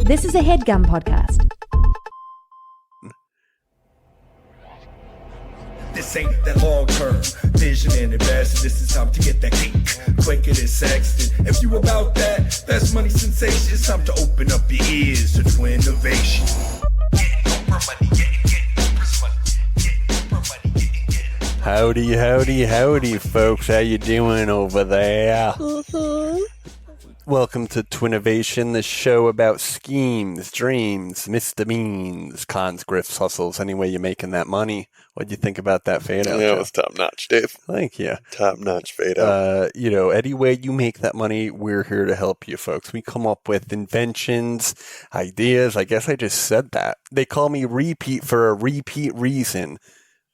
This is a HeadGum podcast. This ain't that long-term vision and invest. This is time to get that cake quicker than Sexton. If you about that, that's money sensation. It's time to open up your ears to Twinnovation. Howdy, folks. How you doing over there? Welcome to Twinnovation, the show about schemes, dreams, misdemeans, cons, grifts, hustles, any way you're making that money. What'd you think about that fade out? Yeah, it was top notch, Dave. Thank you. Top notch fade out. Any way you make that money, we're here to help you, folks. We come up with inventions, ideas. I guess I just said that. They call me Repeat for a repeat reason.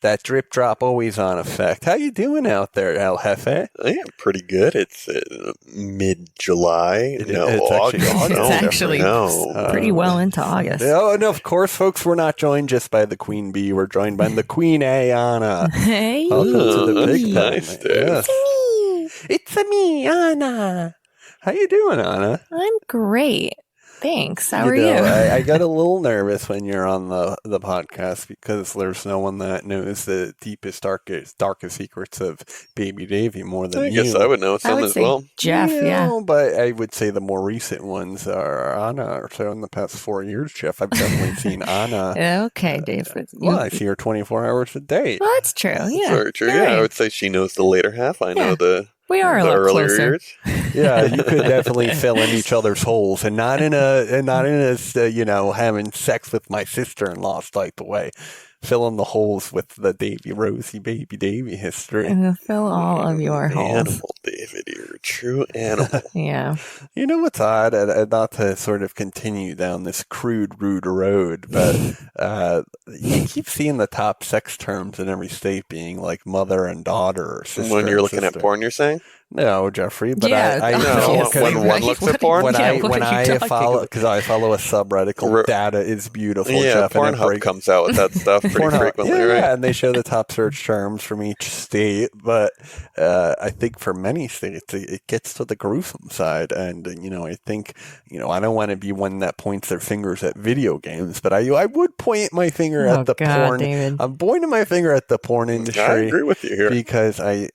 That drip drop always on effect. How you doing out there, El Jefe? Yeah, pretty good. It's mid-July. It's actually pretty well into August. Oh, and of course, folks, we're not joined just by the Queen Bee. We're joined by the Queen A, Anna. Hey. Welcome to the big time. Nice, Dave. Yes. It's me, Anna. How you doing, Anna? I'm great. Thanks. How are you? I got a little nervous when you're on the podcast because there's no one that knows the deepest, darkest secrets of Baby Davy more than you. I guess I would know some as well. Jeff, yeah. But I would say the more recent ones are Anna, or so in the past 4 years, Jeff. I've definitely seen Anna. Okay, Dave. I see her 24 hours a day. Well, that's true. Yeah. Very true. You're Yeah, right. I would say she knows the later half. I know the We are a the little earlier closer. years. Yeah, you could definitely fill in each other's holes, and not in a having sex with my sister-in-law type of way. Fill in the holes with the Davy Rosie Baby Davy history. And fill all of your holes. Animal, David. You're a true animal. Yeah. You know what's odd? Not to sort of continue down this crude, rude road, but you keep seeing the top sex terms in every state being like mother and daughter or sister. When you're and looking sister. at porn, you're saying? No, Jeffrey, but Yeah, I No, obviously. when one looks at porn? when Yeah, I what when are you I talking follow about? because I follow a subreddit called Data is Beautiful. Yeah, Jeff, and it Pornhub breaks- comes out with that stuff pretty Pornhub. frequently, Yeah, right? and they show the top search terms from each state. But I think for many states, it gets to the gruesome side. And, I think, I don't want to be one that points their fingers at video games, but I would point my finger at the God, porn. David. I'm pointing my finger at the porn industry. I agree with you here. Because I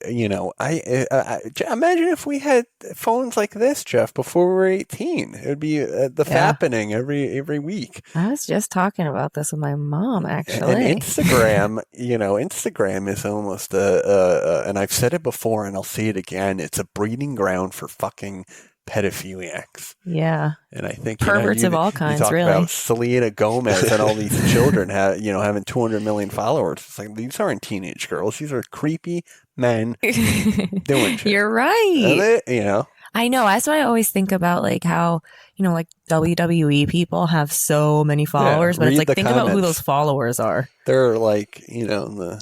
imagine if we had phones like this, Jeff, before we were 18. It would be the fappening every week. I was just talking about this with my mom, actually. And Instagram, Instagram is almost and I've said it before and I'll say it again, it's a breeding ground for fucking pedophiliacs. Yeah. And I think Perverts of all you kinds, talk really. about Selena Gomez and all these children having 200 million followers. It's like, these aren't teenage girls. These are creepy men doing shit. You're right. And I know. That's why I always think about like how, like WWE people have so many followers, but read it's like, the think about who comments. those followers are. they're like, The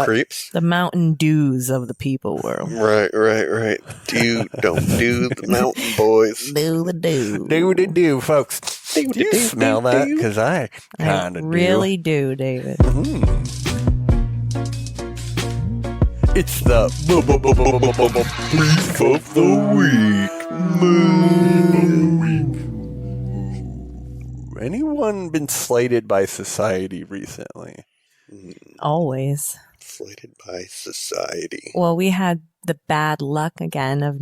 creeps? The Mountain Dews of the people world. Right. Don't do the mountain boys. Do the do. Do, folks. Do you smell that? Because I kind of really do, David. It's the Beef of the week. Anyone been slighted by society recently? Always. Slighted by society. Well, we had the bad luck again of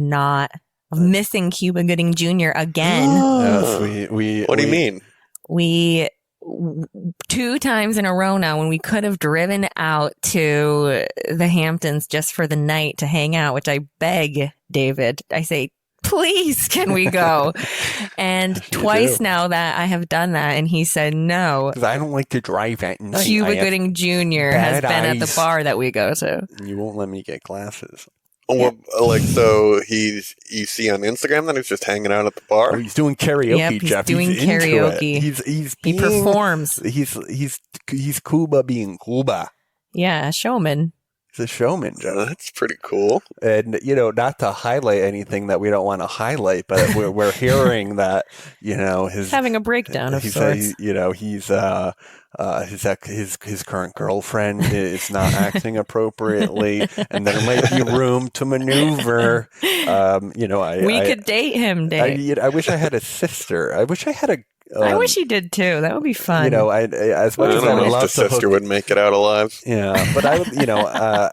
missing Cuba Gooding Jr. again. Yes, we. What do you mean? We 2 times in a row now when we could have driven out to the Hamptons just for the night to hang out, which I beg David. I say, please, can we go? And twice now that I have done that, and he said no. Because I don't like to drive at night. Cuba Gooding Jr. has bad been at the eyes. bar that we go to. You won't let me get glasses. Or, so you see on Instagram that he's just hanging out at the bar? Oh, he's doing karaoke, Yep, he's Jeff. doing into it. karaoke. He He performs. He's Cuba being Cuba. Yeah, showman. He's a showman, Jeff. That's pretty cool. And, not to highlight anything that we don't want to highlight, but we're hearing that, his Having a breakdown of sorts. His current girlfriend is not acting appropriately, and there might be room to maneuver. We could date him, Dave. I wish I had a sister. I wish I had I wish you did too. That would be fun. You know, as I much as I don't would know if love the to sister hook, would make it out alive. yeah, but I would, you know,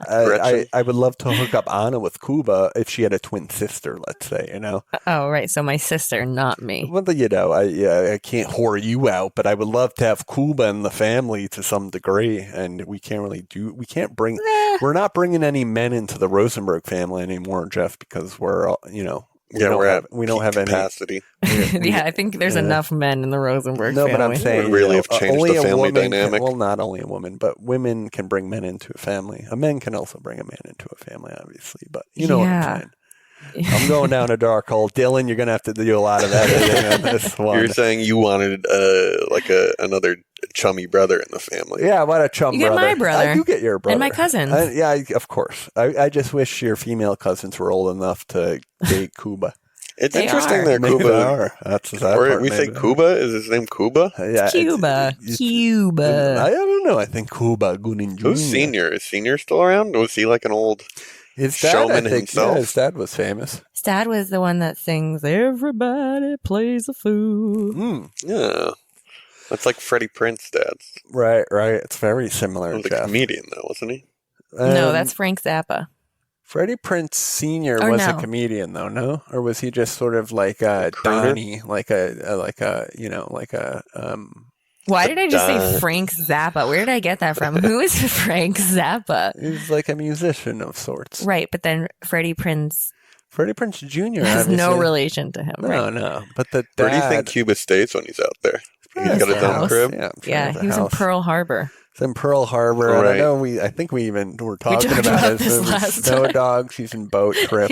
Gretchen. I would love to hook up Anna with Kuba if she had a twin sister, let's say, you know. Oh, right. So my sister, not me. Well, you know, I can't whore you out, but I would love to have Kuba in the family to some degree, and we can't bring, we're not bringing any men into the Rosenberg family anymore, Jeff, because we're, you know, we don't have any capacity. Yeah, I think there's enough men in the Rosenberg family. No, but I'm saying, We really you know, have changed only the a family woman dynamic. well, not only a woman, but women can bring men into a family. A man can also bring a man into a family, obviously, but you know what I'm saying. I'm going down a dark hole. Dylan, you're going to have to do a lot of editing on this one. You're saying you wanted another chummy brother in the family. Yeah, what a chum You get brother. my brother. I do get your brother. And my cousins. Of course. I just wish your female cousins were old enough to date Kuba. It's They interesting are. that Maybe they Kuba. are. That's the sad Or part, we say maybe. Kuba. Is his name Kuba? Yeah, Cuba. it's- Cuba. I don't know. I think Kuba Gunin Jr. Who's Senior? Is Senior still around? Was he like an old His dad, showman I think, himself? Yeah, his dad was famous. Dad was the one that sings, "Everybody plays a fool." Mm, Yeah. That's like Freddie Prinze dad's. right. It's very similar, He was a Jeff. comedian though, wasn't he? No, that's Frank Zappa. Freddie Prinze Sr. Or was a no. comedian, though, no? Or was he just sort of like a crooner? Donnie, like a you know, like a Why did I just say Duh. Frank Zappa? Where did I get that from? Who is Frank Zappa? he's like a musician of sorts. Right, but then Freddie Prinze Freddie Prinze Jr. has no obviously. relation to him. No, right? no. But the Where do you dad- think Cuba stays when he's out there? He's His got his own house. crib. Yeah, I'm sure Yeah, there's a he was in house. Pearl Harbor. It's in Pearl Harbor. And Right. I know I think we even were talking talked about about this. this It was last Snow time. Dogs. He's in Boat Trip.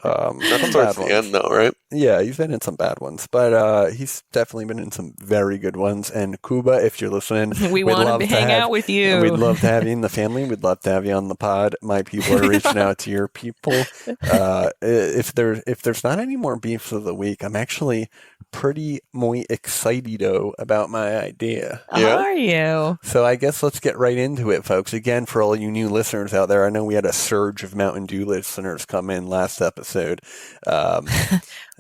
That's some towards bad the ones. end though, right? Yeah, he's been in some bad ones, but he's definitely been in some very good ones. And Cuba, if you're listening, We we'd want love to hang have- out with you. We'd love to have you in the family. We'd love to have you on the pod. My people are reaching out to your people. If there's not any more beefs of the week, I'm actually pretty muy excitado about my idea. Yeah. Are you? So I guess let's get right into it, folks. Again, for all you new listeners out there, I know we had a surge of Mountain Dew listeners come in last episode.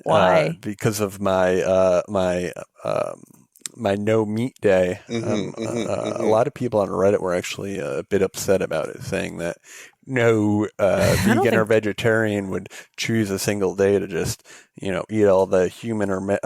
Why? Because of my my no meat day. A lot of people on Reddit were actually a bit upset about it, saying that no vegan or vegetarian would choose a single day to just, you know, eat all the human or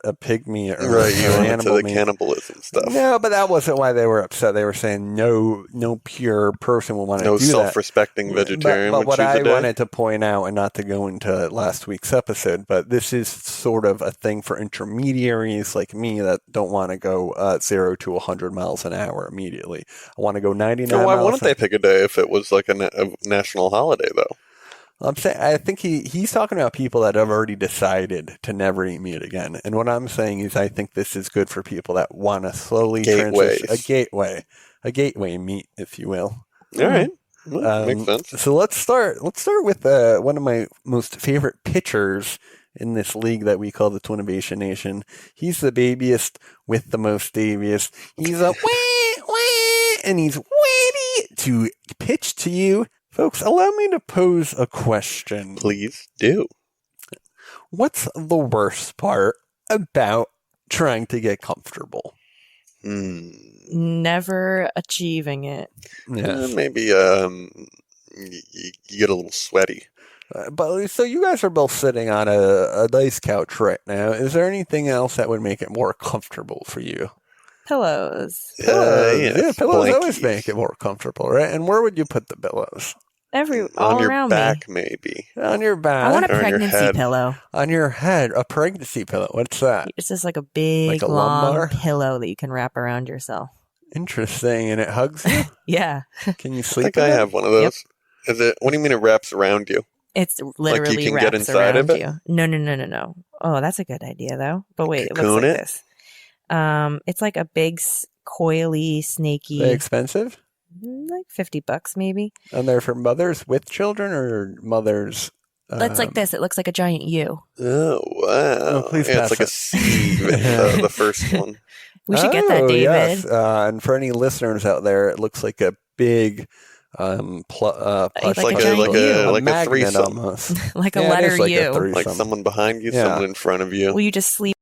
a pig meat or, Right, you or went into animal the meat. cannibalism stuff. No, but that wasn't why they were upset. They were saying no pure person will want to No do that. self-respecting vegetarian But would what choose I a day. wanted to point out, and not to go into last week's episode, but this is sort of a thing for intermediaries like me that don't want to go 0 to 100 miles an hour immediately. I want to go 99 So why miles wouldn't they pick a day if it was like a national holiday, though? I'm saying, I think he's talking about people that have already decided to never eat meat again. And what I'm saying is I think this is good for people that want to slowly transition. A gateway meat, if you will. All right. Well, makes sense. So let's start with one of my most favorite pitchers in this league that we call the Twinnovation Nation. He's the babiest with the most babiest. He's a and he's ready to pitch to you. Folks, allow me to pose a question. Please do. What's the worst part about trying to get comfortable? Never achieving it. Maybe you get a little sweaty. But so you guys are both sitting on a nice couch right now. Is there anything else that would make it more comfortable for you? Pillows. Pillows Blankies. always make it more comfortable, right? And where would you put the pillows? All On your around back, me. maybe. On your back. I want Or a on your pregnancy head. pillow. On your head, a pregnancy pillow. What's that? It's just like a big, Like a long lumbar? pillow that you can wrap around yourself. Interesting. And it hugs you? Yeah. Can you I sleep think in I it? have one of those. Is it? What do you mean it wraps around you? It's literally can wraps get inside around of it? you. No. Oh, that's a good idea though. But wait, it looks Cocoon like it? this. It's like a big, coily, snaky, They expensive? like $50 maybe. And they're for mothers with children or mothers? It's like this. It looks like a giant U. Oh, wow. Oh, please yeah, pass it's like it. a C, the first one. We should get that, David. Yes. And for any listeners out there, it looks like a big plush Like a like giant U. like a magnet threesome. almost. Like a Yeah, it letter is like a U. threesome. Like someone behind you, Yeah. someone in front of you. Will you just sleep